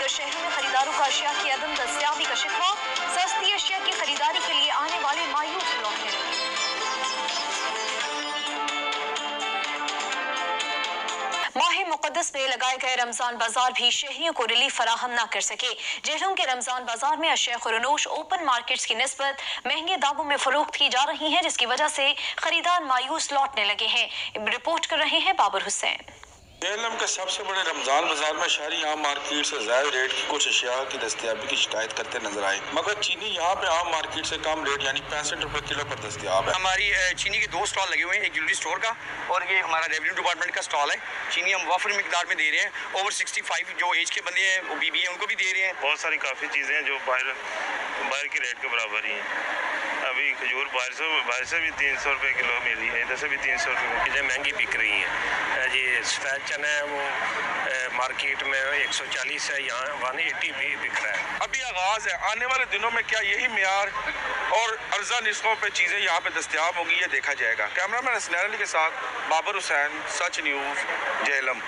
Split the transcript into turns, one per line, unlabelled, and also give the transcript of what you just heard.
दीगर शहरों में खरीदारों का अशिया की अदम दस्तयाबी का शिकवा। सस्ती अशिया की खरीदारी के लिए आने वाले मायूस लौटने लगे। माह मुक़द्दस में लगाए गए रमजान बाजार भी शहरियों को रिलीफ फराहम न कर सके। जेहलम के रमजान बाजार में अशिया खुरनोश ओपन मार्केट्स की निस्बत महंगे दामों में फरोख्त की जा रही है, जिसकी वजह से खरीदार मायूस लौटने लगे हैं। रिपोर्ट कर रहे हैं बाबर हुसैन।
जेहलम के सबसे बड़े रमजान बाजार में शहरी आम मार्केट से ज़्यादा रेट की कुछ अशिया की दस्तयाबी की शिकायत करते नजर आए, मगर चीनी यहाँ पे आम मार्केट से कम रेट यानी 65 रुपए किलो पर दस्तयाब है।
हमारी चीनी के 2 स्टॉल लगे हुए हैं, एक ज्वेलरी स्टोर का और ये हमारा रेवेन्यू डिपार्टमेंट का स्टॉल है। चीनी हम वाफर मिकदार में दे रहे हैं। ओवर 65 जो एज के बंदे हैं वो बीबी हैं उनको भी दे रहे हैं।
बहुत सारी काफ़ी चीज़ें हैं जो बाहर की रेट के बराबर ही हैं। अभी खजूर बाहर से भी 300 रुपये किलो मिल रही है, इधर से भी 300 रुपये। चीज़ें महंगी बिक रही हैं। ये सफ़ेद चना है वो मार्केट में 140 है, यहाँ 180 भी बिक रहा है।
अभी आगाज़ है, आने वाले दिनों में क्या यही मियार और अर्जा निस्खों पे चीज़ें यहाँ पे दस्तयाब होगी, ये देखा जाएगा। कैमरामैन हसनैन अली के साथ बाबर हुसैन, सच न्यूज़, जेहलम।